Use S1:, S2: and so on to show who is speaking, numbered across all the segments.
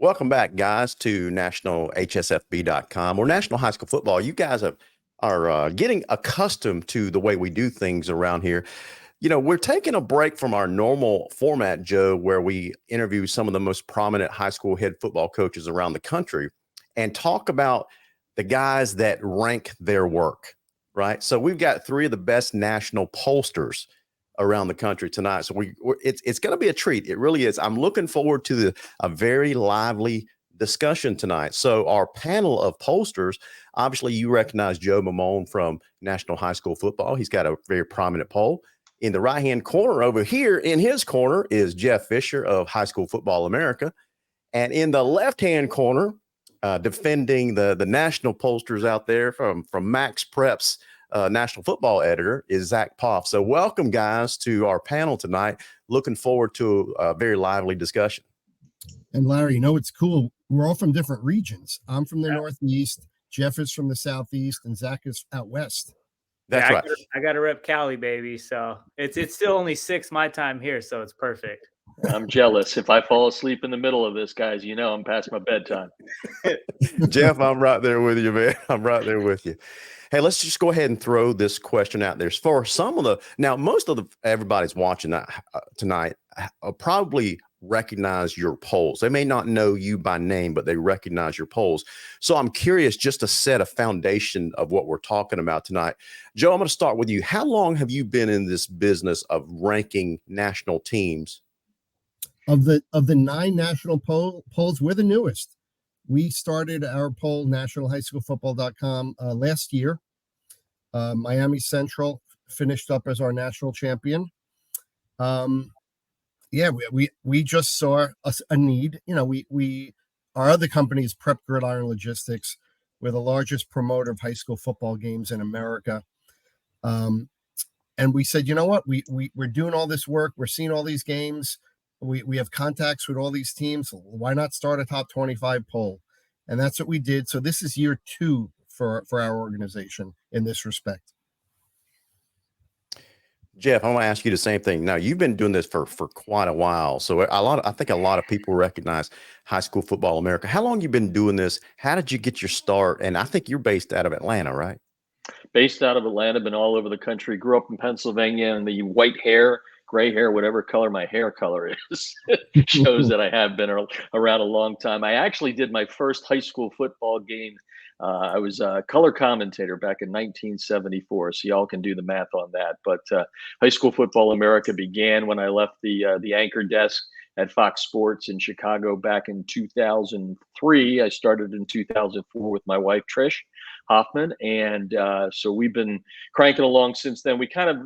S1: Welcome back, guys, to National HSFB.com or National High School Football. You guys are getting accustomed to the way we do things around here. You know, we're taking a break from our normal format, Joe, where we interview some of the most prominent high school head football coaches around the country and talk about the guys that rank their work, right? So we've got three of the best national pollsters around the country tonight. So it's going to be a treat. It really is. I'm looking forward to a very lively discussion tonight. So our panel of pollsters, obviously you recognize Joe Maimone from National High School Football. He's got a very prominent poll. In the right-hand corner over here, in his corner, is Jeff Fisher of High School Football America. And in the left-hand corner, defending the national pollsters out there from MaxPreps, national football editor, is Zack Poff. So welcome, guys, to our panel tonight. Looking forward to a very lively discussion.
S2: And Larry, you know, it's cool. We're all from different regions. I'm from the Northeast, Jeff is from the Southeast, and Zack is out West.
S1: That's right.
S3: I got to rep Cali, baby. So it's still only 6 my time here, so it's perfect.
S4: I'm jealous. If I fall asleep in the middle of this, guys, you know I'm past my bedtime.
S1: Jeff, I'm right there with you, man. I'm right there with you. Hey, let's just go ahead and throw this question out there. For some of most of everybody's watching tonight probably recognize your polls. They may not know you by name, but they recognize your polls. So I'm curious, just to set a foundation of what we're talking about tonight. Joe, I'm going to start with you. How long have you been in this business of ranking national teams?
S2: Of the 9 national polls, we're the newest. We started our poll, nationalhighschoolfootball.com, last year. Miami Central finished up as our national champion. We just saw a need. You know, our other company is Prep Gridiron Logistics. We're the largest promoter of high school football games in America. And we said, you know what, we're doing all this work. We're seeing all these games. We have contacts with all these teams. Why not start a top 25 poll? And that's what we did. So this is year 2 for our organization in this respect.
S1: Jeff, I want to ask you the same thing. Now, you've been doing this for quite a while. So I think a lot of people recognize High School Football America. How long you been doing this? How did you get your start? And I think you're based out of Atlanta, right?
S4: Based out of Atlanta, been all over the country, grew up in Pennsylvania, and the white hair, gray hair, whatever color my hair color is, shows that I have been around a long time. I actually did my first high school football game. I was a color commentator back in 1974, so y'all can do the math on that. But High School Football America began when I left the anchor desk at Fox Sports in Chicago back in 2003. I started in 2004 with my wife, Trish Hoffman. And so we've been cranking along since then. We kind of,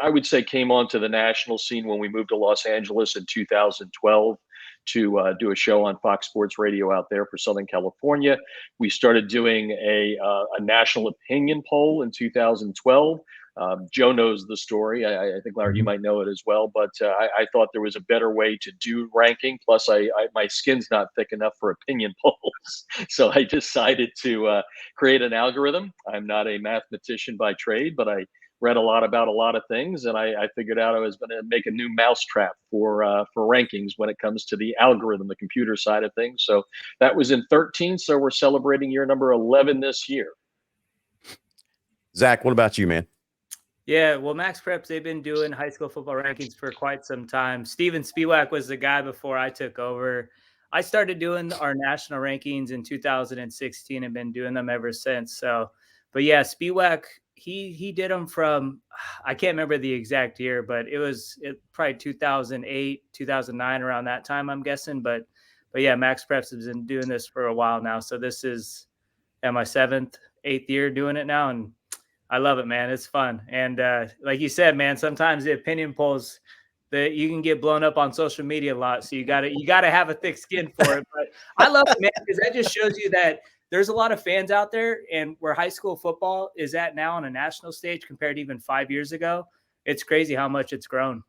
S4: I would say, came onto the national scene when we moved to Los Angeles in 2012 to do a show on Fox Sports Radio out there for Southern California. We started doing a national opinion poll in 2012. Joe knows the story. I think, Larry, you might know it as well. But I thought there was a better way to do ranking. Plus, my skin's not thick enough for opinion polls. So I decided to create an algorithm. I'm not a mathematician by trade, but I read a lot about a lot of things. And I figured out I was going to make a new mousetrap for rankings when it comes to the algorithm, the computer side of things. So that was in 2013. So we're celebrating year number 11 this year.
S1: Zack, what about you, man?
S3: Yeah, well, MaxPreps, they've been doing high school football rankings for quite some time. Steven Spiewak was the guy before I took over. I started doing our national rankings in 2016 and been doing them ever since. So, but yeah, Spiewak, he did them from, I can't remember the exact year, but it was probably 2008, 2009, around that time, I'm guessing. But yeah, MaxPreps has been doing this for a while now. So this is my 7th, 8th year doing it now. And I love it, man. It's fun. And like you said, man, sometimes the opinion polls that you can get blown up on social media a lot. So you gotta have a thick skin for it. But I love it, man, because that just shows you that there's a lot of fans out there, and where high school football is at now on a national stage compared to even 5 years ago, it's crazy how much it's grown.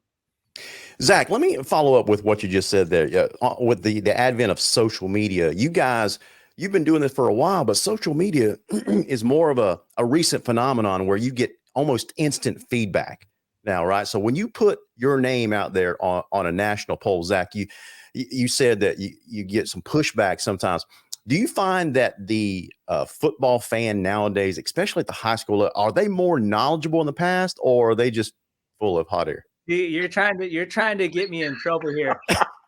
S1: Zack, let me follow up with what you just said there. With the advent of social media, you've been doing this for a while, but social media is more of a recent phenomenon where you get almost instant feedback now, right? So when you put your name out there on a national poll, Zack, you said that you get some pushback sometimes. Do you find that the football fan nowadays, especially at the high school, are they more knowledgeable in the past, or are they just full of hot air?
S3: You're trying to get me in trouble here.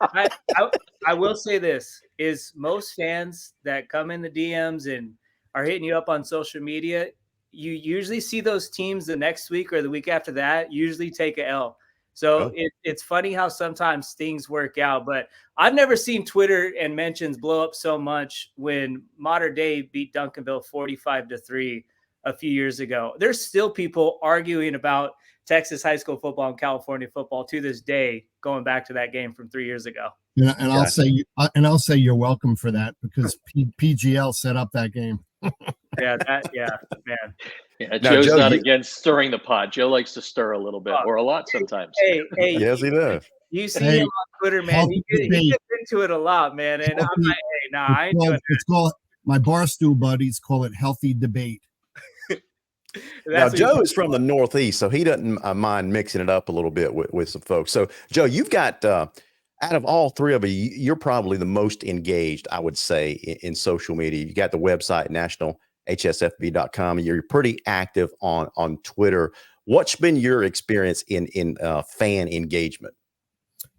S3: I, I I will say this is most fans that come in the DMs and are hitting you up on social media, you usually see those teams the next week or the week after that usually take a L. So
S1: Oh.
S3: it's funny how sometimes things work out, but I've never seen Twitter and mentions blow up so much when Modern Day beat Duncanville 45-3 a few years ago. There's still people arguing about Texas high school football and California football to this day, going back to that game from 3 years ago.
S2: And I'll say you're welcome for that, because PGL set up that game.
S3: Yeah, man.
S4: Yeah,
S1: Now,
S4: Joe's
S1: Joe,
S4: not
S1: you-
S4: against stirring the pot. Joe likes to stir a little bit, or a lot sometimes.
S3: Hey,
S1: Yes, he does.
S3: you see
S2: Hey,
S3: him on Twitter, man.
S2: healthy
S3: He
S2: debate.
S3: gets into it a lot, man. And I'm
S2: Healthy-
S3: like, hey, nah, I ain't doing
S2: It's called, my barstool buddies call it healthy debate.
S3: that.
S1: Now,
S3: That's what
S1: Joe
S3: you-
S1: is from the Northeast, so he doesn't mind mixing it up a little bit with some folks. So, Joe, you've got, out of all three of you, you're probably the most engaged, I would say, in social media. You got the website, nationalhsfb.com, and you're pretty active on Twitter. What's been your experience in fan engagement?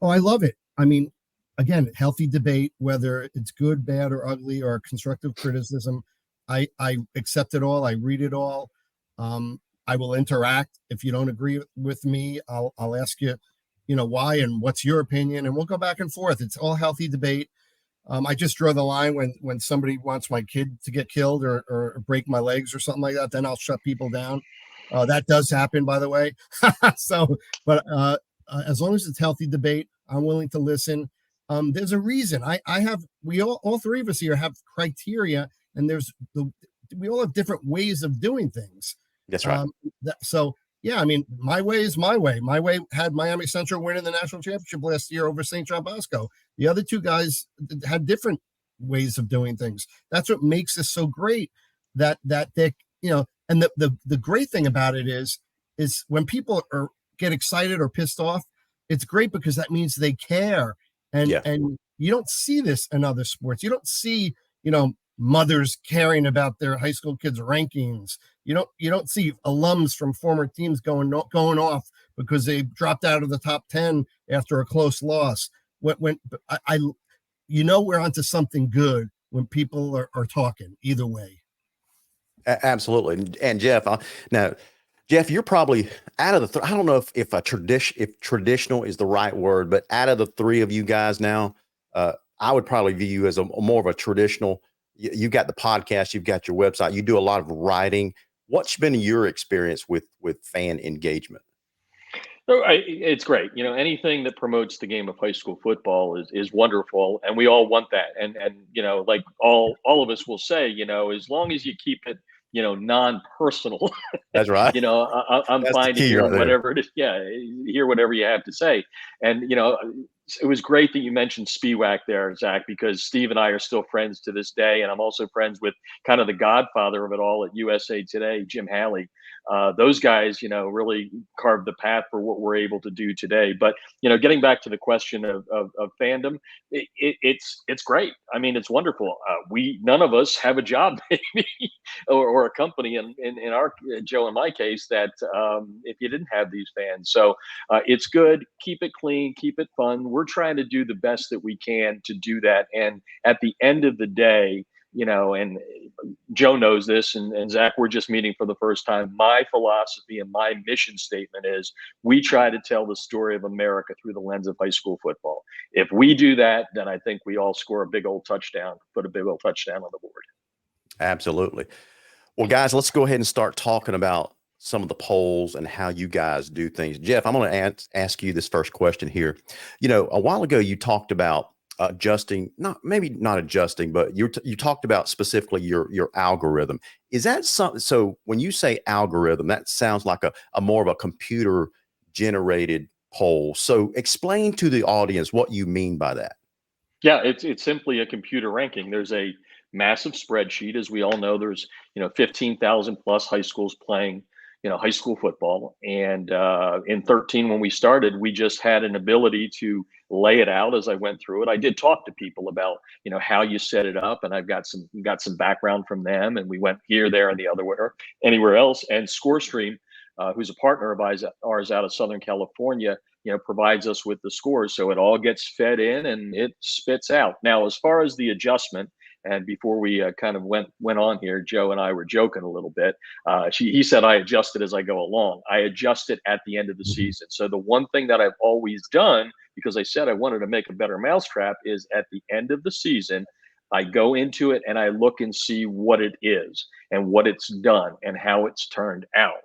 S2: Oh, I love it. I mean, again, healthy debate, whether it's good, bad, or ugly, or constructive criticism. I accept it all. I read it all. I will interact. If you don't agree with me, I'll ask you, why and what's your opinion, and we'll go back and forth. It's all healthy debate. I just draw the line when somebody wants my kid to get killed or break my legs or something like that. Then I'll shut people down. That does happen, by the way. But as long as it's healthy debate, I'm willing to listen. There's a reason. We all three of us here have criteria, and we all have different ways of doing things.
S1: That's right.
S2: So yeah, I mean, my way is my way. My way had Miami Central winning the national championship last year over St. John Bosco. The other two guys had different ways of doing things. That's what makes this so great. That they, and the great thing about it is when people get excited or pissed off, it's great because that means they care. And you don't see this in other sports. You don't see, mothers caring about their high school kids' rankings. You don't see alums from former teams going off because they dropped out of the top 10 after a close loss. When we're onto something good when people are talking either way.
S1: Absolutely. And Jeff, Jeff, you're probably out of the I don't know if traditional is the right word, but out of the three of you guys now, I would probably view you as more of a traditional. You've got the podcast, you've got your website, you do a lot of writing. What's been your experience with fan engagement?
S4: It's great. Anything that promotes the game of high school football is wonderful, and we all want that. And like all of us will say, as long as you keep it, non-personal.
S1: That's right.
S4: I'm fine to hear whatever it is. Yeah, hear whatever you have to say. And it was great that you mentioned Spiewak there, Zach, because Steve and I are still friends to this day, and I'm also friends with kind of the godfather of it all at USA Today, Jim Halley. Those guys, really carved the path for what we're able to do today. But getting back to the question of fandom, it's great. I mean, it's wonderful. None of us have a job, maybe, or a company. In our Joe, in my case, that if you didn't have these fans, so it's good. Keep it clean, keep it fun. We're trying to do the best that we can to do that. And at the end of the day, and Joe knows this, and Zach, we're just meeting for the first time. My philosophy and my mission statement is we try to tell the story of America through the lens of high school football. If we do that, then I think we all score a big old touchdown, put a big old touchdown on the board. Absolutely.
S1: Well, guys, let's go ahead and start talking about some of the polls and how you guys do things. Jeff, I'm going to ask you this first question here. A while ago, you talked about adjusting, not adjusting, but you talked about specifically your algorithm. Is that something? So when you say algorithm, that sounds like a more of a computer generated poll. So explain to the audience what you mean by that.
S4: Yeah, it's simply a computer ranking. There's a massive spreadsheet, as we all know. There's 15,000 plus high schools playing high school football. And in 13, when we started, we just had an ability to lay it out as I went through it. I did talk to people about, how you set it up, and I've got some background from them. And we went here, there, and the other where anywhere else. And ScoreStream, who's a partner of ours out of Southern California, provides us with the scores. So it all gets fed in and it spits out. Now, as far as the adjustment, and before we kind of went on here, Joe and I were joking a little bit. He said I adjust it as I go along. I adjust it at the end of the season. So the one thing that I've always done, because I said I wanted to make a better mousetrap, is at the end of the season, I go into it and I look and see what it is and what it's done and how it's turned out.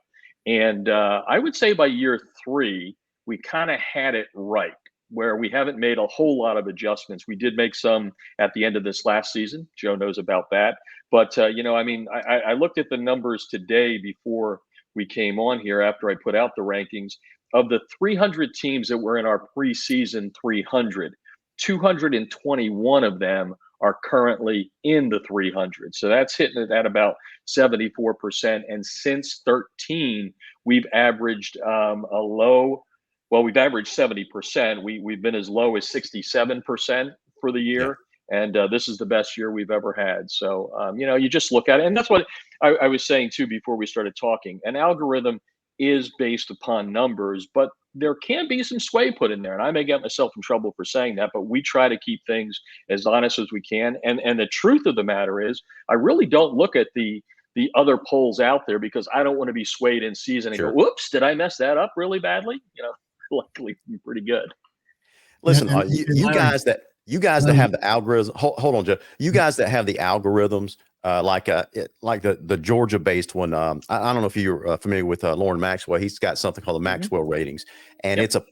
S4: And I would say by year 3, we kind of had it right, where we haven't made a whole lot of adjustments. We did make some at the end of this last season. Joe knows about that. But, I looked at the numbers today before we came on here after I put out the rankings. Of the 300 teams that were in our preseason 300, 221 of them are currently in the 300. So that's hitting it at about 74%. And since 13, we've averaged we've averaged 70%. We've been as low as 67% for the year. Yeah. And this is the best year we've ever had. So, you just look at it. And that's what I was saying, too, before we started talking. An algorithm is based upon numbers, but there can be some sway put in there. And I may get myself in trouble for saying that, but we try to keep things as honest as we can. And the truth of the matter is, I really don't look at the other polls out there, because I don't want to be swayed in season and go, whoops, did I mess that up really badly? Luckily, we're pretty good.
S1: Listen, you guys that have the algorithms. Hold on, Joe. You guys that have the algorithms, like the Georgia-based one. I don't know if you're familiar with Lauren Maxwell. He's got something called the Maxwell Ratings, and it's a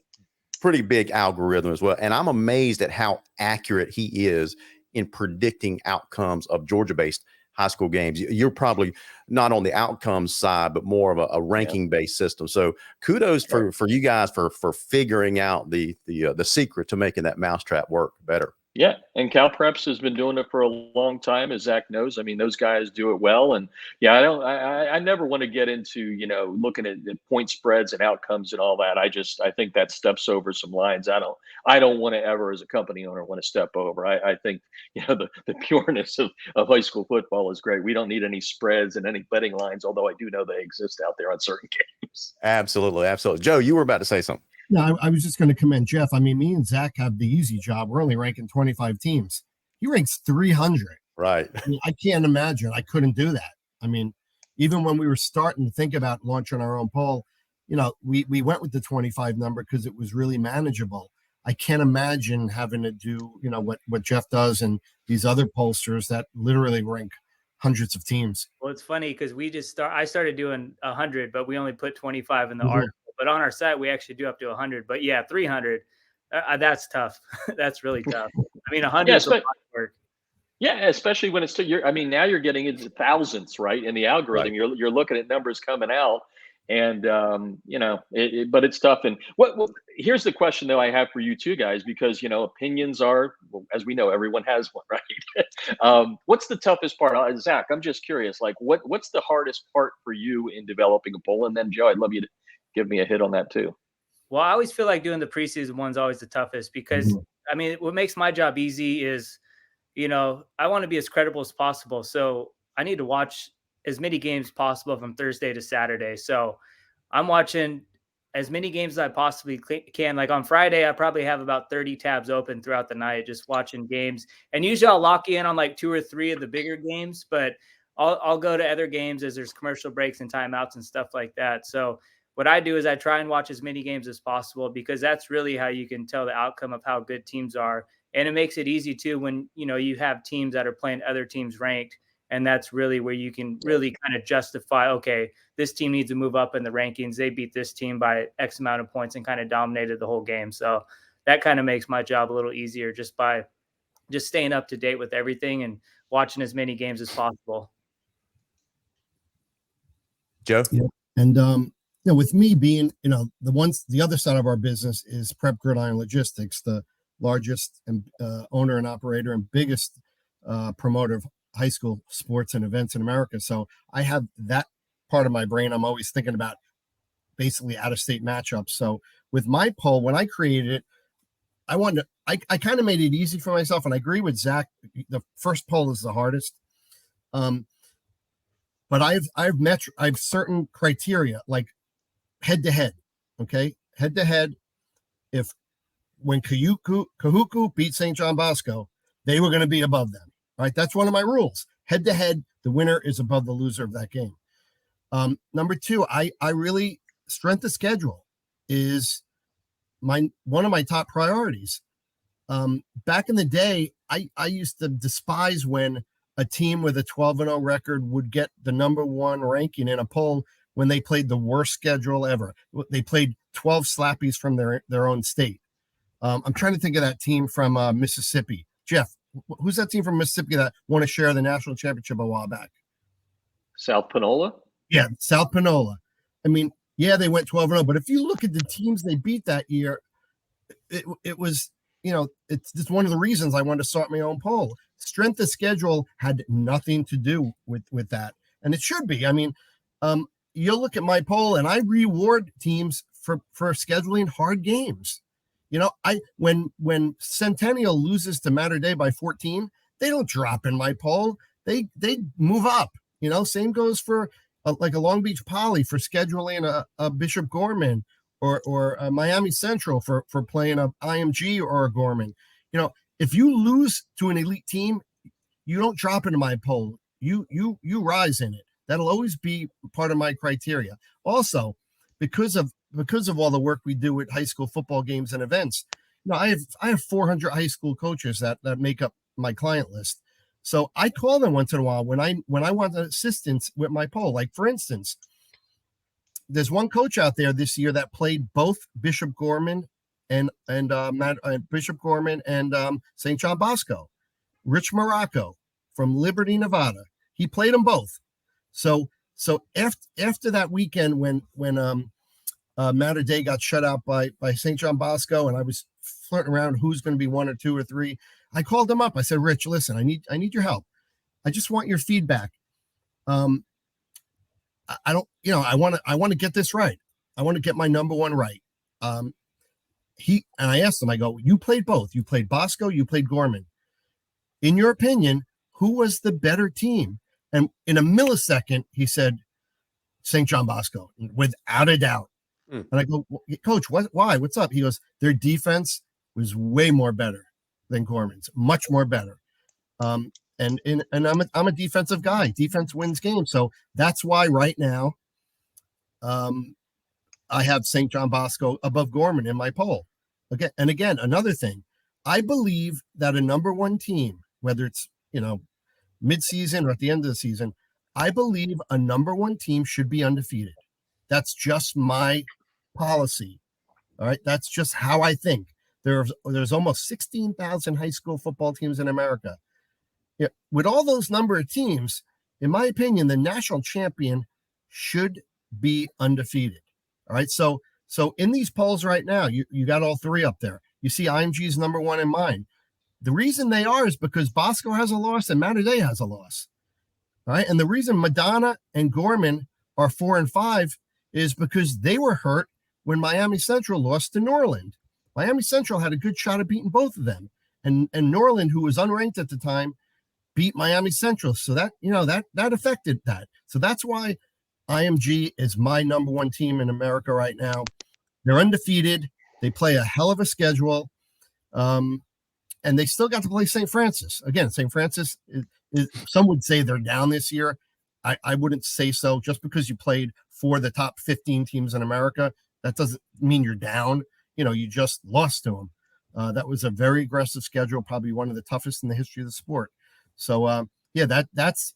S1: pretty big algorithm as well. And I'm amazed at how accurate he is in predicting outcomes of Georgia-based high school games. You're probably not on the outcomes side, but more of a ranking based system. So kudos for you guys for figuring out the secret to making that mousetrap work better.
S4: Yeah, and CalPreps has been doing it for a long time, as Zach knows. I mean, those guys do it well, and I never want to get into looking at point spreads and outcomes and all that. I think that steps over some lines. I don't want to ever, as a company owner, want to step over. I think the pureness of high school football is great. We don't need any spreads and any betting lines, although I do know they exist out there on certain games.
S1: Absolutely. Joe, you were about to say something.
S2: No, I was just going to commend Jeff. I mean, me and Zach have the easy job. We're only ranking 25 teams. He ranks 300.
S1: Right.
S2: I can't imagine. I couldn't do that. I mean, even when we were starting to think about launching our own poll, we went with the 25 number because it was really manageable. I can't imagine having to do, what Jeff does and these other pollsters that literally rank hundreds of teams.
S3: Well, it's funny because I started doing 100, but we only put 25 in the article. But on our site, we actually do up to 100. But 300, that's tough. That's really tough. I mean, 100 is a lot of work.
S4: Yeah, especially when it's now you're getting into thousands, right? In the algorithm, right. You're looking at numbers coming out, and but it's tough. And what here's the question though I have for you two guys, because opinions are, as we know, everyone has one, right? What's the toughest part? Zach, I'm just curious, like what's the hardest part for you in developing a poll? And then Joe, I'd love you to give me a hit on that too.
S3: Well, I always feel like doing the preseason one's always the toughest because I mean, what makes my job easy is, I want to be as credible as possible. So I need to watch as many games possible from Thursday to Saturday. So I'm watching as many games as I possibly can. Like on Friday, I probably have about 30 tabs open throughout the night, just watching games. And usually I'll lock in on like 2 or 3 of the bigger games, but I'll go to other games as there's commercial breaks and timeouts and stuff like that. So what I do is I try and watch as many games as possible, because that's really how you can tell the outcome of how good teams are. And it makes it easy too when, you have teams that are playing other teams ranked. And that's really where you can really kind of justify, okay, this team needs to move up in the rankings. They beat this team by X amount of points and kind of dominated the whole game. So that kind of makes my job a little easier just by staying up to date with everything and watching as many games as possible.
S1: Joe?
S2: Yeah. And, with me being, the other side of our business is Prep Gridiron Logistics, the largest owner and operator and biggest promoter of high school sports and events in America. So I have that part of my brain, I'm always thinking about basically out-of-state matchups. So with my poll, when I created it, I kind of made it easy for myself, and I agree with Zach. The first poll is the hardest. But I've certain criteria, like head-to-head, okay? Head-to-head, if when Kahuku beat St. John Bosco, they were going to be above them, right? That's one of my rules. Head-to-head, the winner is above the loser of that game. Number two, I really, strength of schedule is one of my top priorities. Back in the day, I used to despise when a team with a 12-0 record would get the number one ranking in a poll when they played the worst schedule ever. They played 12 slappies from their own state. I'm trying to think of that team from Mississippi. Jeff, who's that team from Mississippi that won a share of the national championship a while back?
S4: South Panola?
S2: Yeah, South Panola. I mean, yeah, they went 12-0, but if you look at the teams they beat that year, it was, it's just one of the reasons I wanted to start my own poll. Strength of schedule had nothing to do with that, and it should be. I mean, you'll look at my poll, and I reward teams for scheduling hard games. When Centennial loses to Mater Dei by 14, they don't drop in my poll. They move up. Same goes for like a Long Beach Poly for scheduling a Bishop Gorman or a Miami Central for playing a IMG or a Gorman. If you lose to an elite team, you don't drop into my poll. You rise in it. That'll always be part of my criteria. Also, because of all the work we do with high school football games and events, I have 400 high school coaches that make up my client list. So I call them once in a while when I want assistance with my poll. Like, for instance, there's one coach out there this year that played both Bishop Gorman and Bishop Gorman and St. John Bosco. Rich Morocco from Liberty, Nevada. He played them both. So after that weekend when Mater Dei got shut out by St. John Bosco, and I was flirting around who's going to be 1 or 2 or 3, I called him up. I said, Rich, listen, I need your help. I just want your feedback. I want to get this right. I want to get my number one right. And I asked him, I go, you played both. You played Bosco, you played Gorman. In your opinion, who was the better team? And in a millisecond, he said, St. John Bosco, without a doubt. And I go, Coach, why? What's up? He goes, their defense was way more better than Gorman's, much more better. And I'm a defensive guy. Defense wins games. So that's why right now I have St. John Bosco above Gorman in my poll. Again, another thing, I believe that a number one team, whether it's, mid-season or at the end of the season, I believe a number one team should be undefeated. That's just my policy. All right. That's just how I think. There's almost 16,000 high school football teams in America. Yeah, with all those number of teams, in my opinion, the national champion should be undefeated. All right. So in these polls right now, you got all three up there. You see IMG's number one in mine. The reason they are is because Bosco has a loss and Mater Dei has a loss. All right. And the reason Madonna and Gorman are 4 and 5 is because they were hurt when Miami Central lost to Norland. Miami Central had a good shot of beating both of them. And Norland, who was unranked at the time, beat Miami Central. So that affected that. So that's why IMG is my number one team in America right now. They're undefeated. They play a hell of a schedule. And they still got to play St. Francis. Again, St. Francis is some would say they're down this year. I wouldn't say so. Just because you played for the top 15 teams in America, that doesn't mean you're down. You just lost to them. That was a very aggressive schedule, probably one of the toughest in the history of the sport. So that's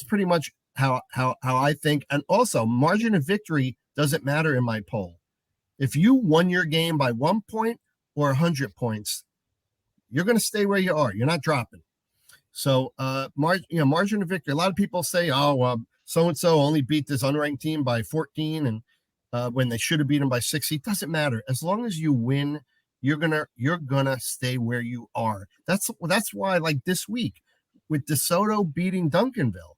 S2: pretty much how I think. And also, margin of victory doesn't matter in my poll. If you won your game by 1 point or 100 points, you're going to stay where you are. You're not dropping. So margin of victory. A lot of people say, so-and-so only beat this unranked team by 14 and when they should have beat them by 60. It doesn't matter. As long as you win, you're gonna stay where you are. That's why, like this week with DeSoto beating Duncanville,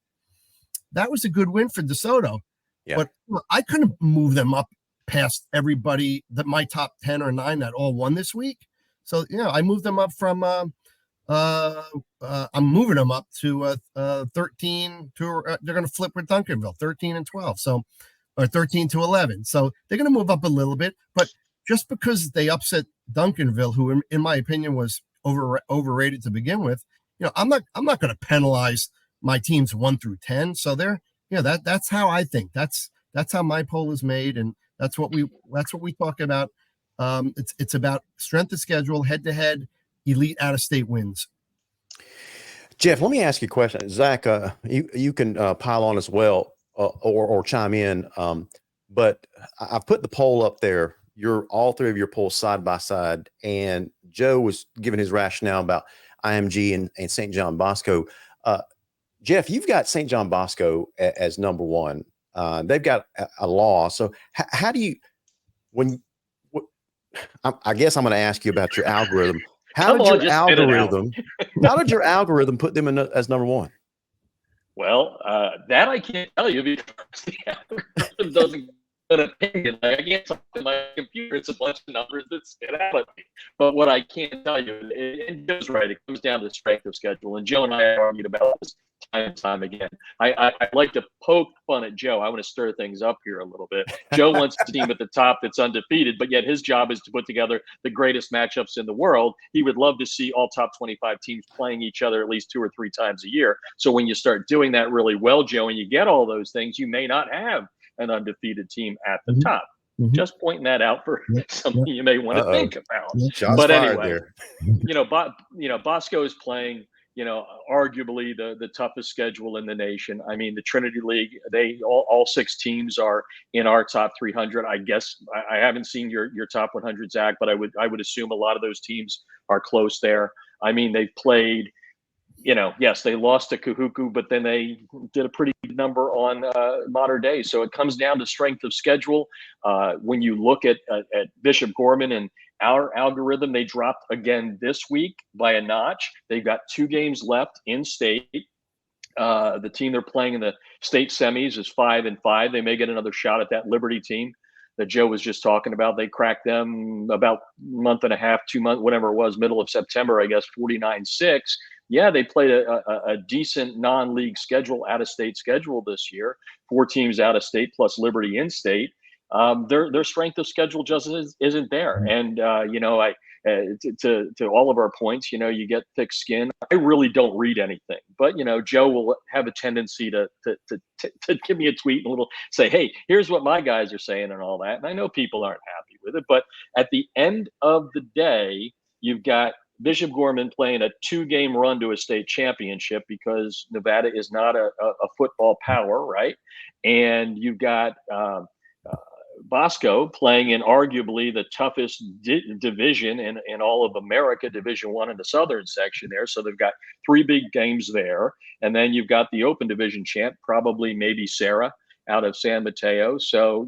S2: that was a good win for DeSoto.
S1: Yeah.
S2: But I couldn't move them up past everybody that my top 10 or 9 that all won this week. So, I moved them up from, I'm moving them up to 13 to, they're going to flip with Duncanville, 13 and 12. So, or 13 to 11. So they're going to move up a little bit, but just because they upset Duncanville, who in my opinion was overrated to begin with, I'm not going to penalize my teams 1 through 10. So that's how I think. That's how my poll is made, and that's what we talk about. It's about strength of schedule, head to head, elite out of state wins.
S1: Jeff, let me ask you a question. Zach, you can pile on as well or chime in. But I put the poll up there. All three of your polls side by side, and Joe was giving his rationale about IMG and St. John Bosco. Jeff, you've got St. John Bosco as number one. They've got a law. So how do you, I guess I'm going to ask you about your algorithm. How did your algorithm put them in as number one?
S4: Well, that I can't tell you because the algorithm doesn't get an opinion. Like, I can't talk to my computer. It's a bunch of numbers that spit out at me. But what I can tell you, and Joe's right, it comes down to the strength of schedule. And Joe and I argued about this time and time again. I like to poke fun at Joe. I want to stir things up here a little bit. Joe wants a team at the top that's undefeated, but yet his job is to put together the greatest matchups in the world. He would love to see all top 25 teams playing each other at least 2 or 3 times a year. So when you start doing that really well, Joe, and you get all those things, you may not have an undefeated team at the top. Just pointing that out for something you may want to think about. But anyway, Bosco is playing, arguably the toughest schedule in the nation. I mean, the Trinity League, all 6 teams are in our top 300. I guess I haven't seen your top 100, Zach, but I would assume a lot of those teams are close there. I mean, they've played, yes, they lost to Kahuku, but then they did a pretty good number on Modern Day. So it comes down to strength of schedule. When you look at Bishop Gorman and our algorithm, they dropped again this week by a notch. They've got 2 games left in state. The team they're playing in the state semis is 5-5. They may get another shot at that Liberty team that Joe was just talking about. They cracked them about a month and a half, 2 months, whatever it was, middle of September, I guess, 49-6. Yeah, they played a decent non-league schedule, out-of-state schedule this year. 4 teams out of state plus Liberty in state. Their strength of schedule just isn't there. And to all of our points, you get thick skin. I really don't read anything, but Joe will have a tendency to give me a tweet and say, hey, here's what my guys are saying and all that. And I know people aren't happy with it, but at the end of the day, you've got Bishop Gorman playing a 2-game run to a state championship because Nevada is not a football power, right? And you've got Bosco playing in arguably the toughest division in all of America, Division I in the southern section there. So they've got 3 big games there. And then you've got the open division champ, probably maybe Sarah out of San Mateo. So,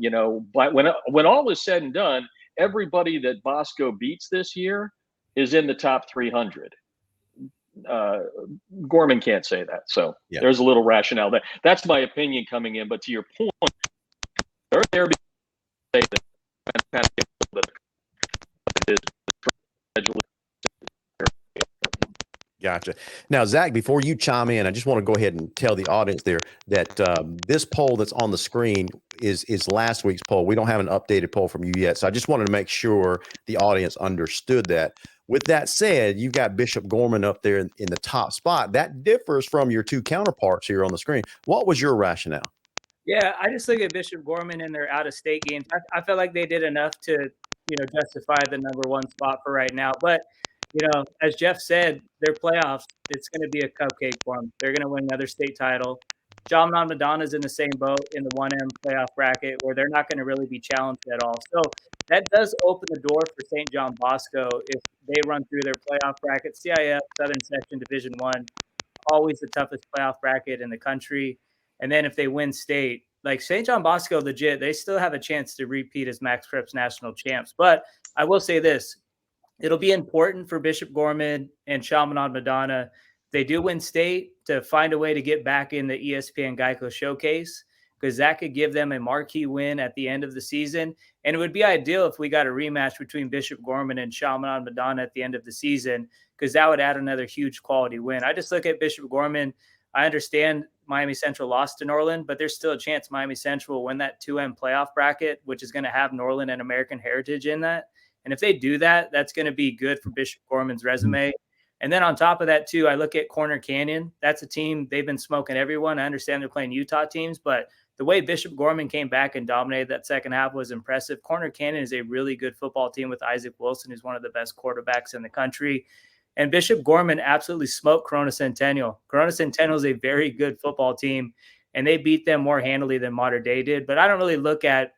S4: but when all is said and done, everybody that Bosco beats this year is in the top 300. Gorman can't say that. So there's a little rationale there. That's my opinion coming in. But to your point, they're there because
S1: Gotcha. Now, Zach, before you chime in, I just want to go ahead and tell the audience there that this poll that's on the screen is last week's poll. We don't have an updated poll from you yet. So I just wanted to make sure the audience understood that. With that said, you've got Bishop Gorman up there in the top spot. That differs from your 2 counterparts here on the screen. What was your rationale?
S3: Yeah, I just look at Bishop Gorman and their out-of-state games. I felt like they did enough to, justify the number 1 spot for right now. But, as Jeff said, their playoffs, it's going to be a cupcake for them. They're going to win another state title. Chaminade Madonna's in the same boat in the 1M playoff bracket where they're not going to really be challenged at all. So that does open the door for St. John Bosco if they run through their playoff bracket. CIF, Southern Section, Division I, always the toughest playoff bracket in the country. And then if they win state, like St. John Bosco, legit, they still have a chance to repeat as MaxPreps national champs. But I will say this, it'll be important for Bishop Gorman and Chaminade Madonna. They do win state to find a way to get back in the ESPN Geico Showcase because that could give them a marquee win at the end of the season. And it would be ideal if we got a rematch between Bishop Gorman and Chaminade Madonna at the end of the season, because that would add another huge quality win. I just look at Bishop Gorman. I understand Miami Central lost to Norland, but there's still a chance Miami Central will win that 2M playoff bracket, which is going to have Norland and American Heritage in that. And if they do that, that's going to be good for Bishop Gorman's resume. And then on top of that, too, I look at Corner Canyon. That's a team, they've been smoking everyone. I understand they're playing Utah teams, but the way Bishop Gorman came back and dominated that second half was impressive. Corner Canyon is a really good football team with Isaac Wilson, who's one of the best quarterbacks in the country. And Bishop Gorman absolutely smoked Corona Centennial. Corona Centennial is a very good football team, and they beat them more handily than Mater Dei did. But I don't really look at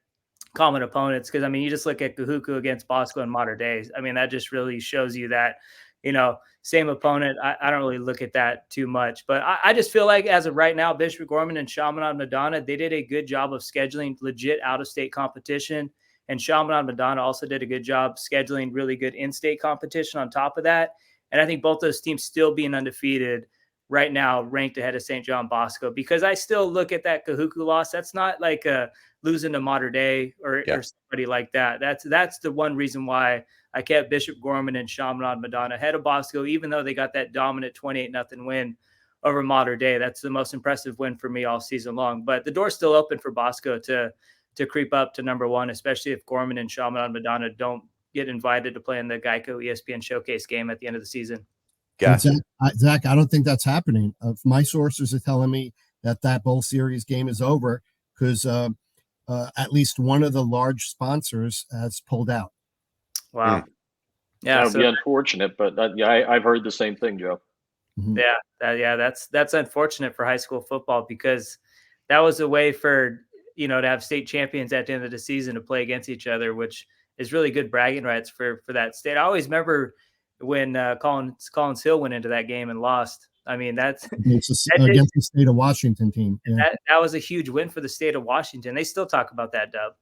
S3: common opponents because, I mean, you just look at Kahuku against Bosco and Mater Dei. I mean, that just really shows you that, you know, same opponent. I don't really look at that too much. But I just feel like as of right now, Bishop Gorman and Chaminade Madonna, they did a good job of scheduling legit out-of-state competition. And Chaminade Madonna also did a good job scheduling really good in-state competition on top of that. And I think both those teams still being undefeated right now, ranked ahead of St. John Bosco, because I still look at that Kahuku loss. That's not like a losing to Mater Dei or somebody like that. That's the one reason why I kept Bishop Gorman and Chaminade Madonna ahead of Bosco, even though they got that dominant 28-0 win over Mater Dei. That's the most impressive win for me all season long. But the door's still open for Bosco to creep up to number one, especially if Gorman and Chaminade Madonna don't get invited to play in the Geico ESPN Showcase game at the end of the season.
S1: Gotcha.
S2: Zach, I don't think that's happening. My sources are telling me that bowl series game is over because at least one of the large sponsors has pulled out.
S3: Wow. Yeah,
S4: that would be unfortunate, but I've heard the same thing, Joe.
S2: Mm-hmm.
S3: That's unfortunate for high school football, because that was a way for, you know, to have state champions at the end of the season to play against each other, which is really good bragging rights for that state. I always remember when Collins Hill went into that game and lost. I mean, against
S2: the state of Washington team. Yeah.
S3: That was a huge win for the state of Washington. They still talk about that, Dub.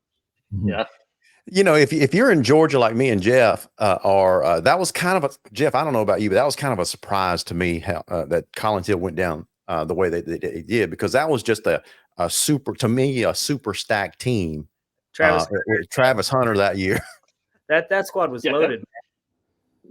S2: Mm-hmm.
S4: Yeah.
S1: You know, if you're in Georgia like me and Jeff that was kind of Jeff, I don't know about you, but that was kind of a surprise to me how that Collins Hill went down the way they did, because that was just a super stacked team. Travis Hunter that year.
S3: That squad was loaded.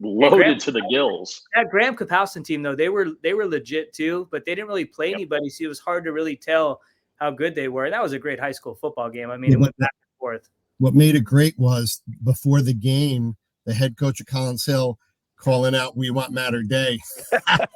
S4: Loaded to the gills.
S3: That Graham Kapowson team, though, they were legit too, but they didn't really play anybody, so it was hard to really tell how good they were. And that was a great high school football game. I mean, it went back and forth.
S2: What made it great was before the game, the head coach of Collins Hill calling out, "We want Mater Dei." That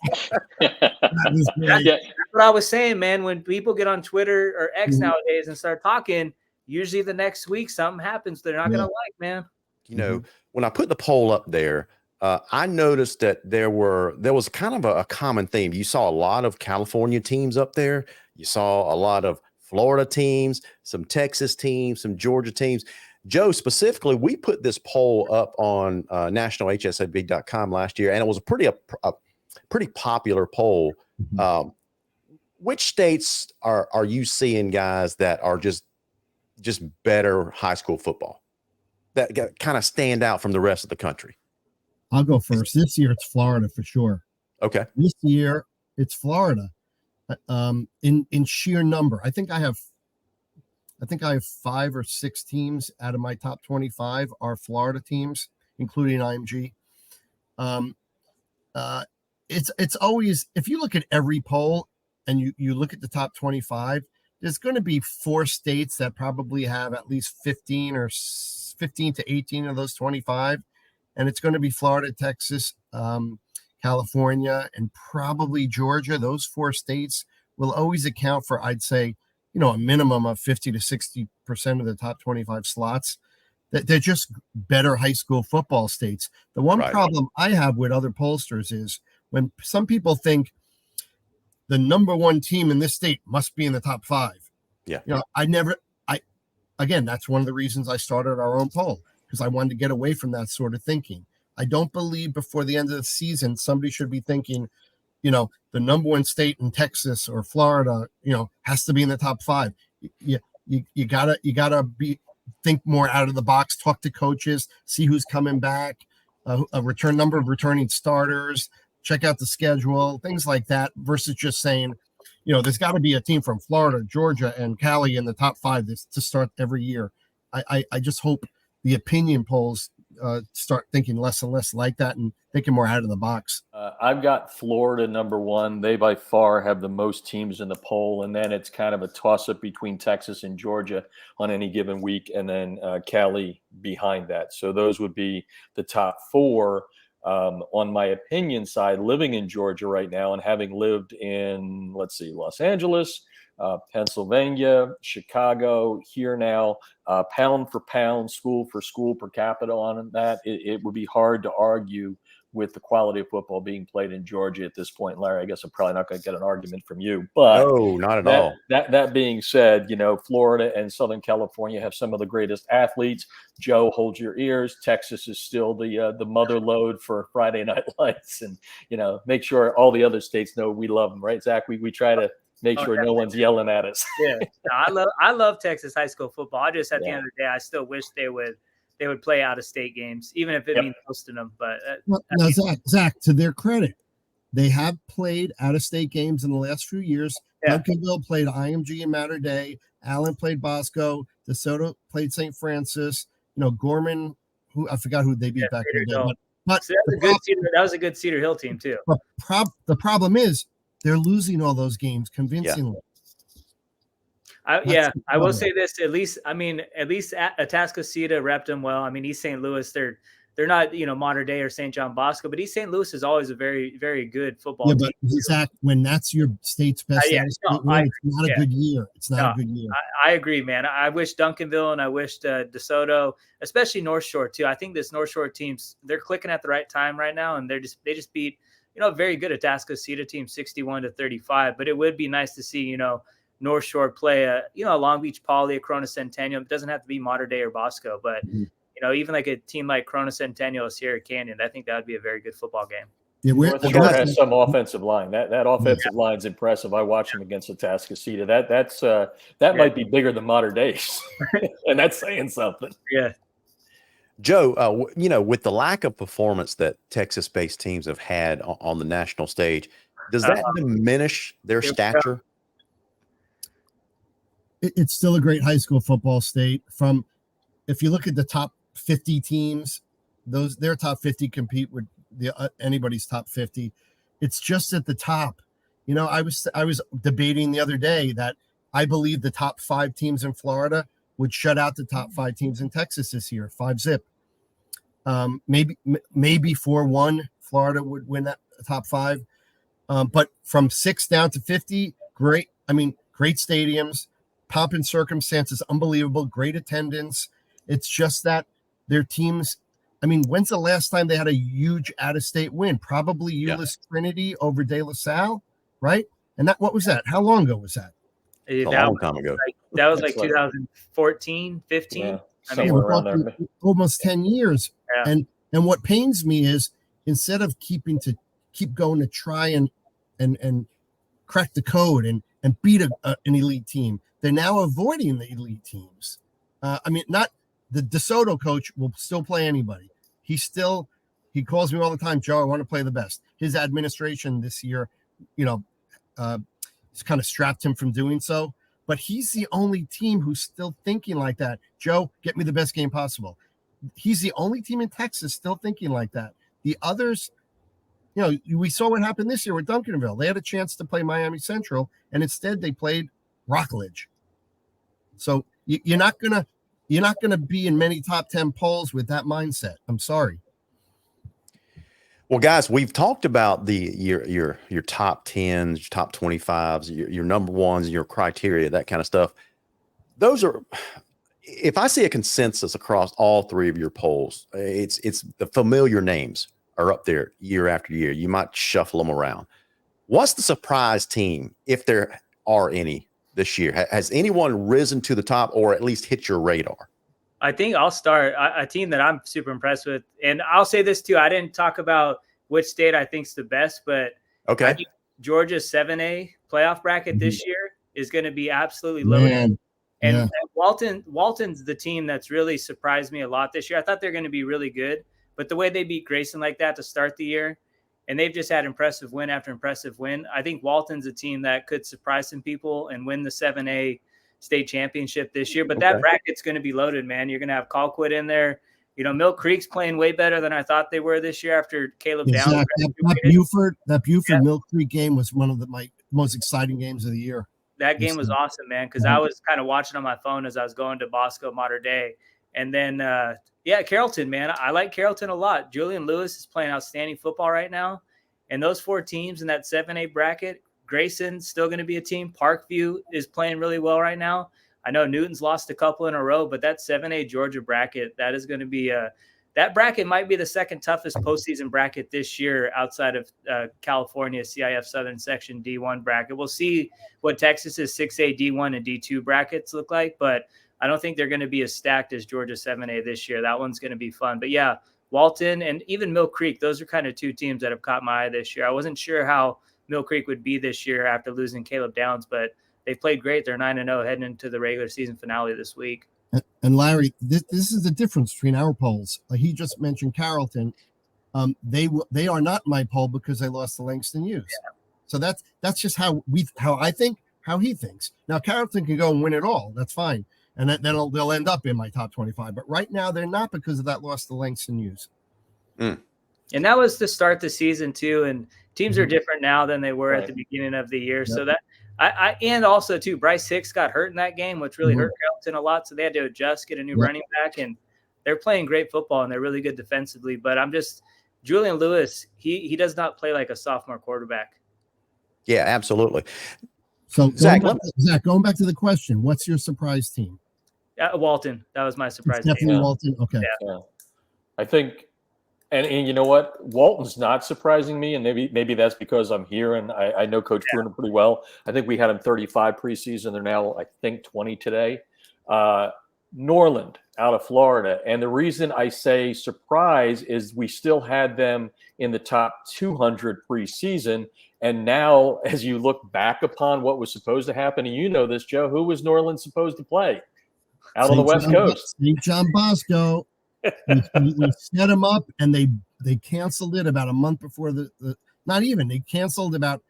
S2: was great.
S3: That's what I was saying, man. When people get on Twitter or X nowadays and start talking, usually the next week something happens they're not going to like, man.
S1: You know, when I put the poll up there, I noticed that there was kind of a common theme. You saw a lot of California teams up there. You saw a lot of Florida teams, some Texas teams, some Georgia teams. Joe, specifically, we put this poll up on nationalhsfb.com last year, and it was a pretty popular poll. Which states are you seeing, guys, that are just better high school football, that kind of stand out from the rest of the country?
S2: I'll go first. This year, it's Florida for sure.
S1: Okay.
S2: This year, it's Florida. In sheer number, I think I have 5 or 6 teams out of my top 25 are Florida teams, including IMG. It's always, if you look at every poll and you look at the top 25, there's going to be 4 states that probably have at least 15 to 18 of those 25. And it's going to be Florida, Texas, California, and probably Georgia. Those 4 states will always account for, I'd say, you know, a minimum of 50 to 60% of the top 25 slots. That they're just better high school football states. The one problem I have with other pollsters is when some people think the number 1 team in this state must be in the top 5.
S1: Yeah.
S2: You know, again, that's one of the reasons I started our own poll, because I wanted to get away from that sort of thinking. I don't believe before the end of the season, somebody should be thinking, you know, the number 1 state in Texas or Florida, you know, has to be in the top 5. You gotta think more out of the box, talk to coaches, see who's coming back, a number of returning starters, check out the schedule, things like that, versus just saying, there's got to be a team from Florida, Georgia, and Cali in the top 5 to start every year. I just hope the opinion polls start thinking less and less like that and thinking more out of the box.
S4: I've got Florida number 1. They by far have the most teams in the poll, and then it's kind of a toss-up between Texas and Georgia on any given week, and then Cali behind that. So those would be the top 4. On my opinion side, living in Georgia right now and having lived in, Los Angeles, Pennsylvania, Chicago, here now, pound for pound, school for school per capita on that, it would be hard to argue with the quality of football being played in Georgia at this point. Larry, I guess I'm probably not going to get an argument from you, but
S1: no, not at all.
S4: That being said, Florida and Southern California have some of the greatest athletes. Joe, hold your ears. Texas is still the mother lode for Friday Night Lights, and make sure all the other states know we love them, right, Zach? We try to make sure no one's yelling at us.
S3: Yeah, I love Texas high school football. I just at the end of the day, I still wish they would play out of state games, even if it means hosting them. But
S2: now, Zach, to their credit, they have played out of state games in the last few years.
S3: Yeah.
S2: Duncanville played IMG in Mater Dei. Allen played Bosco. DeSoto played St. Francis. Gorman, who I forgot who they beat back in the day. But
S3: so that was a good Cedar Hill team too.
S2: But the problem is they're losing all those games convincingly.
S3: I will say this, at least Atascocita repped them well. I mean, East St. Louis, they're not, Mater Dei or St. John Bosco, but East St. Louis is always a very, very good football team.
S2: But Zach, when that's your state's best, it's not a good year. It's not a good year.
S3: I agree, man. I wish Duncanville and I wish DeSoto, especially North Shore too. I think this North Shore teams, they're clicking at the right time right now, and they just beat, a very good Atascocita team 61-35. But it would be nice to see, North Shore play a Long Beach Poly, a Corona Centennial. It doesn't have to be Mater Dei or Bosco, but even like a team like Corona Centennial or Sierra Canyon, I think that would be a very good football game.
S2: Yeah,
S4: North Shore has some offensive line. That offensive line's impressive. I watched them against Atascocita. That might be bigger than Mater Dei, and that's saying something.
S3: Yeah.
S1: Joe, with the lack of performance that Texas-based teams have had on the national stage, does that diminish their stature?
S2: It's still a great high school football state. If you look at the top 50 teams, their top 50 compete with anybody's top 50. It's just at the top. I was debating the other day that I believe the top 5 teams in Florida would shut out the top 5 teams in Texas this year, 5-zip. Maybe 4-1, Florida would win that top 5. But from 6 down to 50, great. I mean, great stadiums. Pomp and circumstances, unbelievable, great attendance. It's just that their teams, when's the last time they had a huge out-of-state win? Probably Euless Trinity over De La Salle, right? And what was that? How long ago was that?
S1: A long time ago.
S3: That was like 2014, 15.
S4: Yeah,
S3: somewhere
S4: around there.
S2: Almost 10 years.
S3: Yeah.
S2: And what pains me is instead of keep going to try and crack the code and beat an elite team, they're now avoiding the elite teams. Not the DeSoto coach will still play anybody. He calls me all the time, Joe, I want to play the best. His administration this year, it's kind of strapped him from doing so. But he's the only team who's still thinking like that. Joe, get me the best game possible. He's the only team in Texas still thinking like that. The others, we saw what happened this year with Duncanville. They had a chance to play Miami Central, and instead they played Rockledge. So you're not gonna be in many top 10 polls with that mindset. I'm sorry.
S1: Well, guys, we've talked about your top 10s, your top 25s, your number ones, your criteria, that kind of stuff. Those are, if I see a consensus across all 3 of your polls, it's the familiar names are up there year after year. You might shuffle them around. What's the surprise team, if there are any, this year? Has anyone risen to the top or at least hit your radar?
S3: I think I'll start a team that I'm super impressed with. And I'll say this too. I didn't talk about which state I think is the best, but I think Georgia's 7A playoff bracket this year is going to be absolutely loaded. And Walton's the team that's really surprised me a lot this year. I thought they're going to be really good, but the way they beat Grayson like that to start the year, and they've just had impressive win after impressive win. I think Walton's a team that could surprise some people and win the 7A state championship this year. But that bracket's going to be loaded, man. You're going to have Colquitt in there. You know, Mill Creek's playing way better than I thought they were this year after Caleb Downs.
S2: Zach, that Buford Mill Creek game was one of my most exciting games of the year.
S3: That game was awesome, man, because I was kind of watching on my phone as I was going to Bosco Mater Dei. And then, Carrollton, man. I like Carrollton a lot. Julian Lewis is playing outstanding football right now. And those 4 teams in that 7A bracket, Grayson's still going to be a team. Parkview is playing really well right now. I know Newton's lost a couple in a row, but that 7A Georgia bracket, that is going to be that bracket might be the second toughest postseason bracket this year outside of California CIF Southern Section D1 bracket. We'll see what Texas's 6A D1 and D2 brackets look like, but I don't think they're going to be as stacked as Georgia 7A this year. That one's going to be fun. But yeah, Walton and even Mill Creek, those are kind of 2 teams that have caught my eye this year. I wasn't sure how Mill Creek would be this year after losing Caleb Downs, but they've played great. They're 9-0 heading into the regular season finale this week.
S2: And Larry, this is the difference between our polls. Like he just mentioned Carrollton. They are not my poll because they lost to Langston Hughes. Yeah. So that's just how I think, how he thinks. Now Carrollton can go and win it all. That's fine. And then they'll end up in my top 25. But right now they're not because of that loss to Langston Hughes.
S3: And that was to start the season too. And teams are different now than they were at the beginning of the year. Yep. So that and also too, Bryce Hicks got hurt in that game, which really hurt Carrollton a lot. So they had to adjust, get a new running back, and they're playing great football and they're really good defensively. But Julian Lewis, he does not play like a sophomore quarterback.
S1: Yeah, absolutely.
S2: So Zach, going back to the question, what's your surprise team?
S3: Walton. That was my surprise team.
S2: Definitely Walton. Okay.
S4: Yeah. I think, and you know what? Walton's not surprising me, and maybe that's because I'm here and I know Coach Bruner pretty well. I think we had him 35 preseason. They're now, I think, 20 today. Norland out of Florida. And the reason I say surprise is we still had them in the top 200 preseason. And now, as you look back upon what was supposed to happen, and you know this, Joe, who was Norland supposed to play out on the West Coast?
S2: St. John Bosco. we set them up, and they canceled it about a month before they canceled about,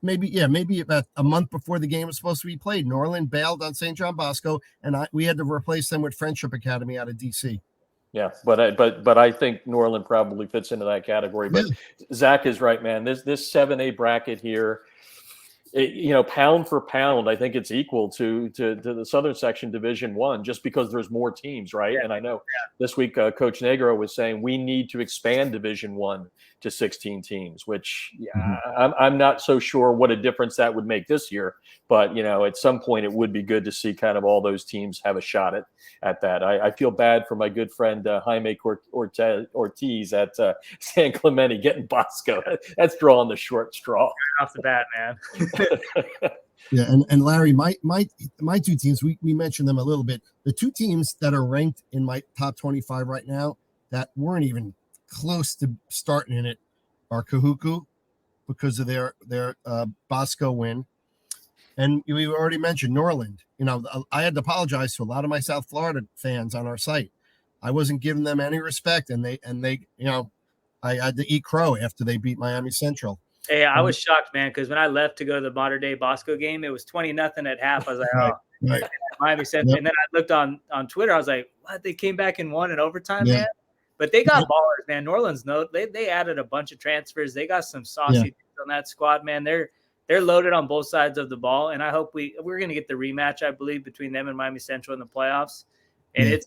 S2: maybe about a month before the game was supposed to be played. Norland bailed on St. John Bosco, and we had to replace them with Friendship Academy out of DC.
S4: Yeah, but I think Norland probably fits into that category. But Zach is right, man. This 7A bracket here, pound for pound, I think it's equal to the Southern Section Division I, just because there's more teams, right? Yeah. And I know this week Coach Negro was saying we need to expand Division I to 16 teams, which I'm not so sure what a difference that would make this year. But at some point it would be good to see kind of all those teams have a shot at that. I feel bad for my good friend Jaime Ortiz at San Clemente getting Bosco. That's drawing the short straw.
S3: Right off the bat, man.
S2: Yeah, and Larry, my 2 teams, we mentioned them a little bit. The 2 teams that are ranked in my top 25 right now that weren't even close to starting in it are Kahuku because of their Bosco win. And we already mentioned Norland. I had to apologize to a lot of my South Florida fans on our site. I wasn't giving them any respect, and they I had to eat crow after they beat Miami Central.
S3: Hey, I was shocked, man, because when I left to go to the Mater Dei Bosco game, it was 20-0 at half. I was like, Miami Central. Yep. And then I looked on Twitter. I was like, what? They came back and won in overtime, man? But they got ballers, man. Norland's they added a bunch of transfers. They got some saucy things on that squad, man. They're loaded on both sides of the ball, and I hope we're going to get the rematch, I believe, between them and Miami Central in the playoffs. And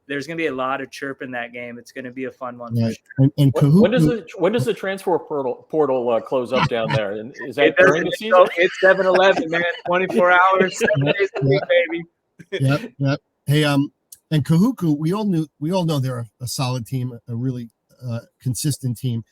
S3: there's going to be a lot of chirp in that game. It's going to be a fun one.
S2: Right.
S3: For sure.
S2: And
S4: when does the transfer portal close up down there? And is that during the season?
S3: It's 7-11, man. 24 hours, 7 days a week, baby.
S2: Yep. Hey, and Kahuku, we all know they're a solid team, a really consistent team.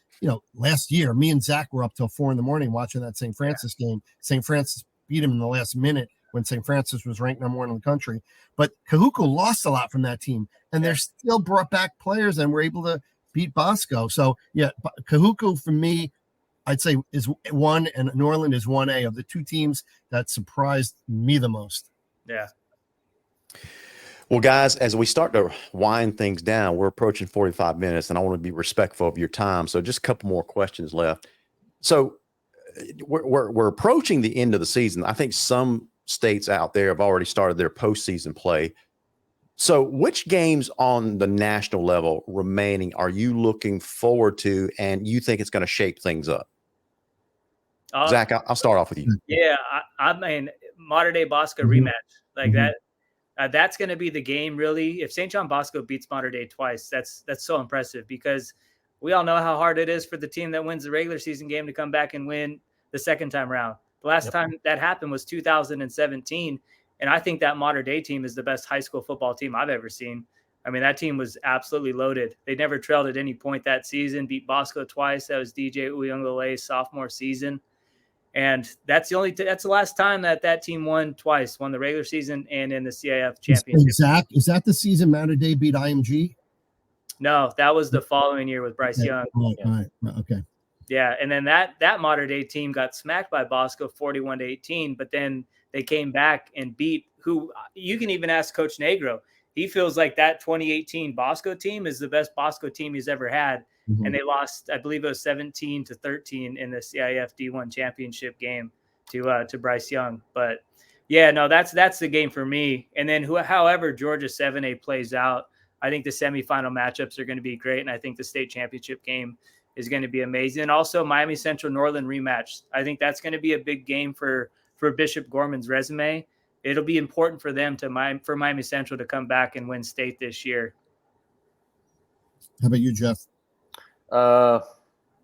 S2: Last year, me and Zach were up till 4 a.m. watching that St. Francis game. St. Francis beat him in the last minute when St. Francis was ranked number 1 in the country. But Kahuku lost a lot from that team, and they're still brought back players and were able to beat Bosco. So, Kahuku for me, I'd say is 1, and Norland is 1A of the 2 teams that surprised me the most.
S3: Yeah.
S1: Well, guys, as we start to wind things down, we're approaching 45 minutes, and I want to be respectful of your time. So just a couple more questions left. So we're approaching the end of the season. I think some states out there have already started their postseason play. So which games on the national level remaining are you looking forward to, and you think it's going to shape things up? Zach, I'll start off with you.
S3: Yeah, I mean, modern day Bosco rematch like that. That's going to be the game, really. If St. John Bosco beats Mater Dei twice, that's so impressive, because we all know how hard it is for the team that wins the regular season game to come back and win the second time around. The last time that happened was 2017, and I think that Mater Dei team is the best high school football team I've ever seen. I mean, that team was absolutely loaded. They never trailed at any point that season, beat Bosco twice. That was DJ Uyunglele's sophomore season. And that's the last time that team won twice, won the regular season and in the CIF championship.
S2: Zach, is that the season Mater Dei beat IMG?
S3: No, that was the following year with Bryce Young.
S2: All right. Okay.
S3: Yeah, and then that Mater Dei team got smacked by Bosco 41-18, but then they came back and beat who you can even ask Coach Negro. He feels like that 2018 Bosco team is the best Bosco team he's ever had. And they lost, I believe it was 17-13 in the CIF D1 championship game to Bryce Young. But yeah, no, that's the game for me. And then however Georgia 7A plays out, I think the semifinal matchups are going to be great. And I think the state championship game is going to be amazing. And also Miami Central Northern rematch. I think that's going to be a big game for Bishop Gorman's resume. It'll be important for them for Miami Central to come back and win state this year.
S2: How about you, Jeff?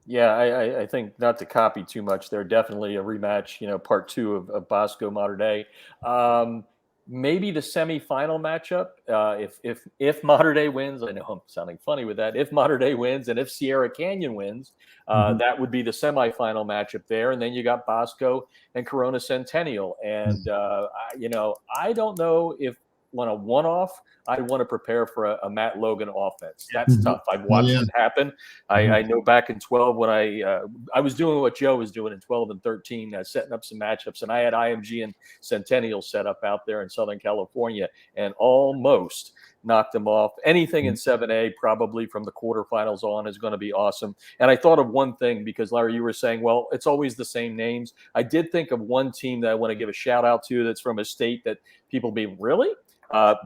S4: Yeah, I think, not to copy too much, they're definitely a rematch, part two of Bosco Mater Dei. Maybe the semifinal matchup, if Mater Dei wins, I know I'm sounding funny with that. If Mater Dei wins and if Sierra Canyon wins, that would be the semifinal matchup there. And then you got Bosco and Corona Centennial. And, I don't know if on a one-off, I want to prepare for a Matt Logan offense. That's tough. I've watched it happen. I know back in 12 when I was doing what Joe was doing in 12 and 13, setting up some matchups, and I had IMG and Centennial set up out there in Southern California and almost knocked them off. Anything in 7A probably from the quarterfinals on is going to be awesome. And I thought of one thing, because Larry, you were saying, well, it's always the same names. I did think of one team that I want to give a shout out to that's from a state that people be really –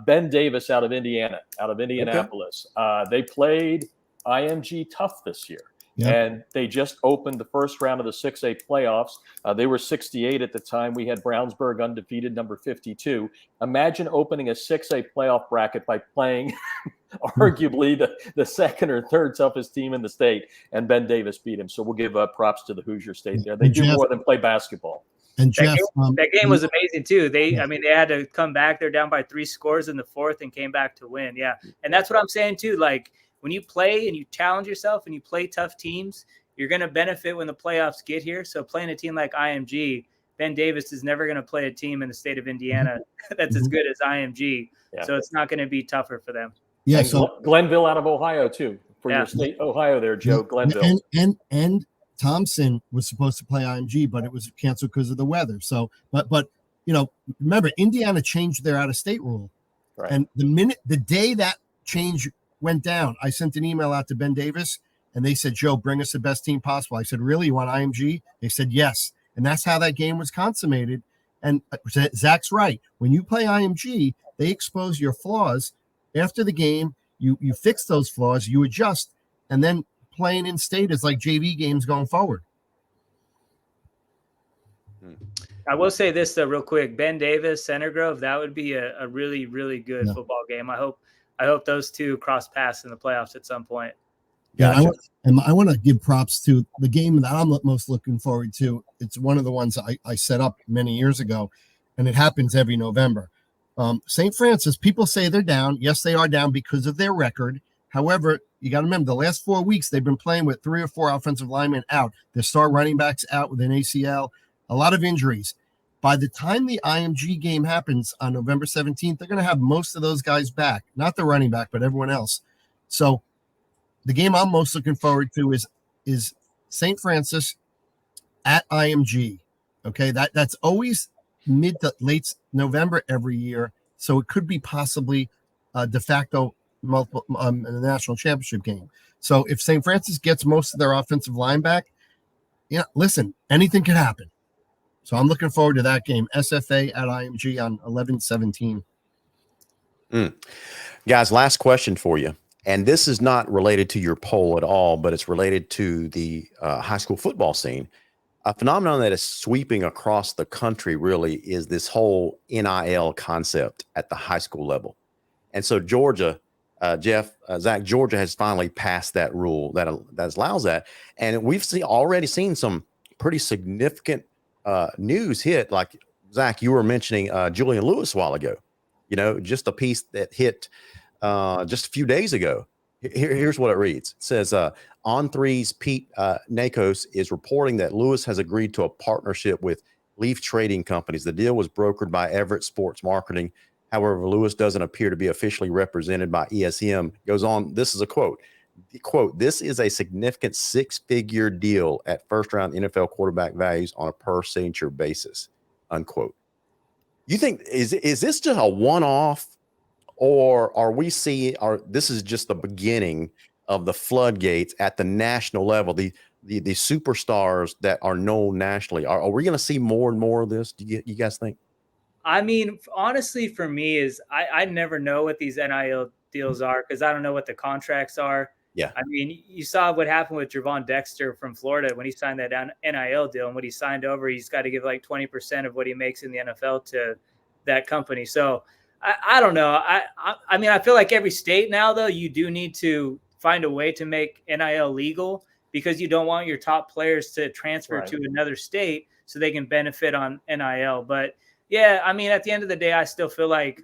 S4: Ben Davis out of Indianapolis. Okay. They played IMG tough this year. Yep. And they just opened the first round of the 6A playoffs. They were 68 at the time. We had Brownsburg undefeated, number 52. Imagine opening a 6A playoff bracket by playing arguably the second or third toughest team in the state, and Ben Davis beat him. So we'll give props to the Hoosier State there. They do more than play basketball.
S2: And Jeff,
S3: that game was amazing too. They had to come back. They're down by 3 scores in the fourth and came back to win. Yeah. And that's what I'm saying too. Like, when you play and you challenge yourself and you play tough teams, you're going to benefit when the playoffs get here. So playing a team like IMG, Ben Davis is never going to play a team in the state of Indiana that's as good as IMG. Yeah. So it's not going to be tougher for them.
S2: Yeah.
S4: And
S2: so
S4: Glenville out of Ohio too, for your state, Ohio there, Joe. Glenville.
S2: And Thompson was supposed to play IMG, but it was canceled because of the weather. So, but remember, Indiana changed their out-of-state rule, right? And the day that change went down, I sent an email out to Ben Davis, and they said, "Joe, bring us the best team possible." I said, "Really? You want IMG?" They said, "Yes." And that's how that game was consummated. And Zach's right. When you play IMG, they expose your flaws. After the game, you fix those flaws, you adjust, and then playing in state is like JV games going forward.
S3: I will say this though, real quick. Ben Davis, Center Grove, that would be a really, really good football game. I hope those two cross paths in the playoffs at some point.
S2: Yeah, gotcha. I want to give props to the game that I'm most looking forward to. It's one of the ones I set up many years ago, and it happens every November. St. Francis, people say they're down. Yes, they are down because of their record. However, you got to remember, the last 4 weeks, they've been playing with 3 or 4 offensive linemen out. Their star running backs out with an ACL, a lot of injuries. By the time the IMG game happens on November 17th, they're going to have most of those guys back. Not the running back, but everyone else. So the game I'm most looking forward to is St. Francis at IMG. Okay, that's always mid to late November every year. So it could be possibly de facto multiple in the national championship game. So if St. Francis gets most of their offensive line back, listen, anything could happen. So I'm looking forward to that game. SFA at IMG on 11/17.
S1: Guys, last question for you. And this is not related to your poll at all, but it's related to the high school football scene. A phenomenon that is sweeping across the country really is this whole NIL concept at the high school level. And so Georgia, Zach, Georgia has finally passed that rule that allows that. And we've already seen some pretty significant news hit. Like, Zach, you were mentioning Julian Lewis a while ago, just a piece that hit just a few days ago. Here's what it reads. It says, On3's Pete Nakos is reporting that Lewis has agreed to a partnership with Leaf Trading Companies. The deal was brokered by Everett Sports Marketing. However, Lewis doesn't appear to be officially represented by ESM. Goes on, this is a quote, this is a significant 6-figure deal at first-round NFL quarterback values on a per-signature basis, unquote. You think, is this just a one-off, or are we this is just the beginning of the floodgates at the national level, the superstars that are known nationally? Are we going to see more and more of this? Do you guys think?
S3: I mean, honestly, for me is I never know what these NIL deals are because I don't know what the contracts are.
S1: Yeah.
S3: I mean, you saw what happened with Javon Dexter from Florida when he signed that NIL deal, and when he signed over, he's got to give like 20% of what he makes in the NFL to that company. So I don't know. I mean, I feel like every state now, though, you do need to find a way to make NIL legal because you don't want your top players to transfer to another state so they can benefit on NIL. But yeah, I mean, at the end of the day, I still feel like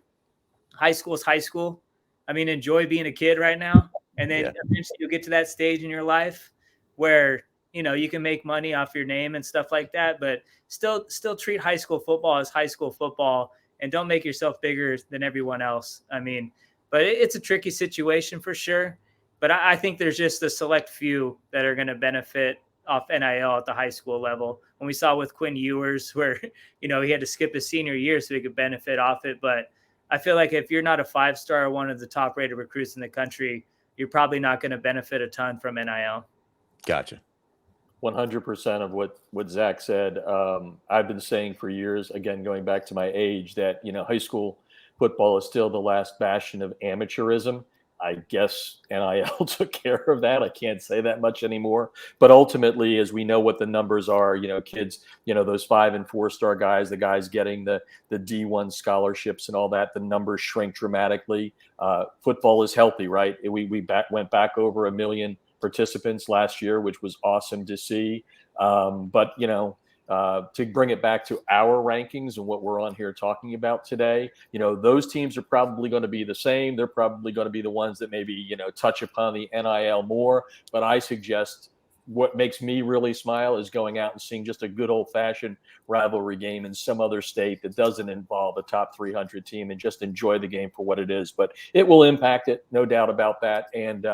S3: high school is high school. I mean, enjoy being a kid right now. And then eventually you'll get to that stage in your life where, you can make money off your name and stuff like that, but still treat high school football as high school football and don't make yourself bigger than everyone else. I mean, but it's a tricky situation for sure. But I think there's just a select few that are going to benefit off NIL at the high school level. When we saw with Quinn Ewers, where, he had to skip his senior year so he could benefit off it. But I feel like if you're not a 5-star or one of the top rated recruits in the country, you're probably not going to benefit a ton from NIL.
S1: Gotcha.
S4: 100% of what Zach said. I've been saying for years, again, going back to my age, that, high school football is still the last bastion of amateurism. I guess NIL took care of that. I can't say that much anymore. But ultimately, as we know what the numbers are, kids, those 5- and 4-star guys, the guys getting the D1 scholarships and all that, the numbers shrink dramatically. Football is healthy, right? We went back over 1 million participants last year, which was awesome to see. But, to bring it back to our rankings and what we're on here talking about today, those teams are probably going to be the same. They're probably going to be the ones that maybe, touch upon the NIL more. But I suggest what makes me really smile is going out and seeing just a good old-fashioned rivalry game in some other state that doesn't involve a top 300 team and just enjoy the game for what it is. But it will impact it, no doubt about that. And,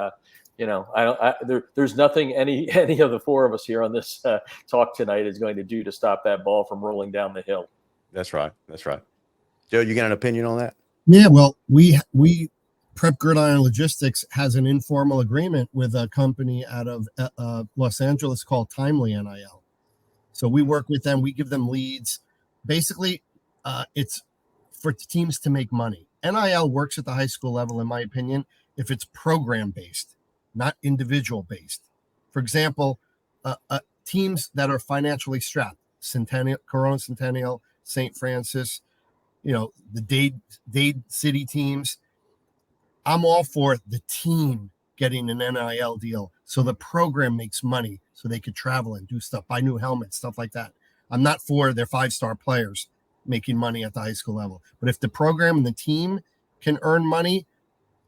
S4: there's nothing any of the 4 of us here on this talk tonight is going to do to stop that ball from rolling down the hill.
S1: That's right. Joe, you got an opinion on that?
S2: Yeah, well, we Prep Gridiron Logistics has an informal agreement with a company out of Los Angeles called Timely NIL. So we work with them. We give them leads. Basically, it's for teams to make money. NIL works at the high school level, in my opinion, if it's program-based, not individual-based. For example, teams that are financially strapped, Corona Centennial, St. Francis, the Dade City teams, I'm all for the team getting an NIL deal so the program makes money so they could travel and do stuff, buy new helmets, stuff like that. I'm not for their 5-star players making money at the high school level. But if the program and the team can earn money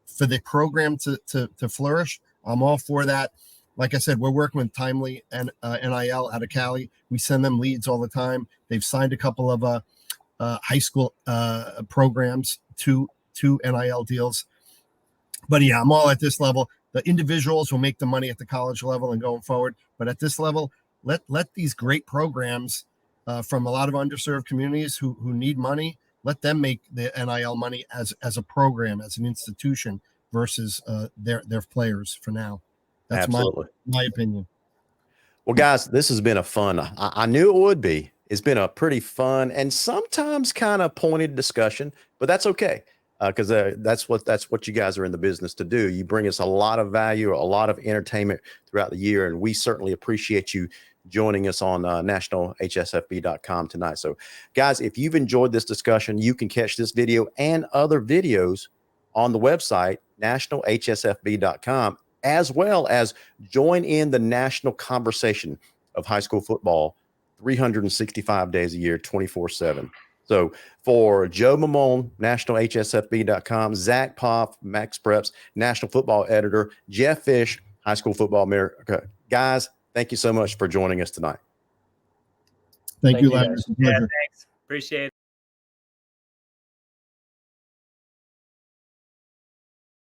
S2: for the program to flourish, I'm all for that. Like I said, we're working with Timely and NIL out of Cali. We send them leads all the time. They've signed a couple of high school programs to NIL deals. But yeah, I'm all at this level. The individuals will make the money at the college level and going forward. But at this level, let these great programs from a lot of underserved communities who need money, let them make the NIL money as a program, as an institution, versus their players for now. That's
S1: Absolutely.
S2: my opinion.
S1: Well, guys, this has been a fun. I knew it would be. It's been a pretty fun and sometimes kind of pointed discussion, but that's okay, because that's what you guys are in the business to do. You bring us a lot of value, a lot of entertainment throughout the year, and we certainly appreciate you joining us on nationalhsfb.com tonight. So, guys, if you've enjoyed this discussion, you can catch this video and other videos on the website nationalhsfb.com, as well as join in the national conversation of high school football 365 days a year, 24/7. So for Joe Maimone, nationalhsfb.com, Zack Poff, MaxPreps, national football editor, Jeff Fish, High School Football America. Guys, thank you so much for joining us tonight.
S2: Thank you, Larry. It's a pleasure.
S3: Yeah, thanks. Appreciate it.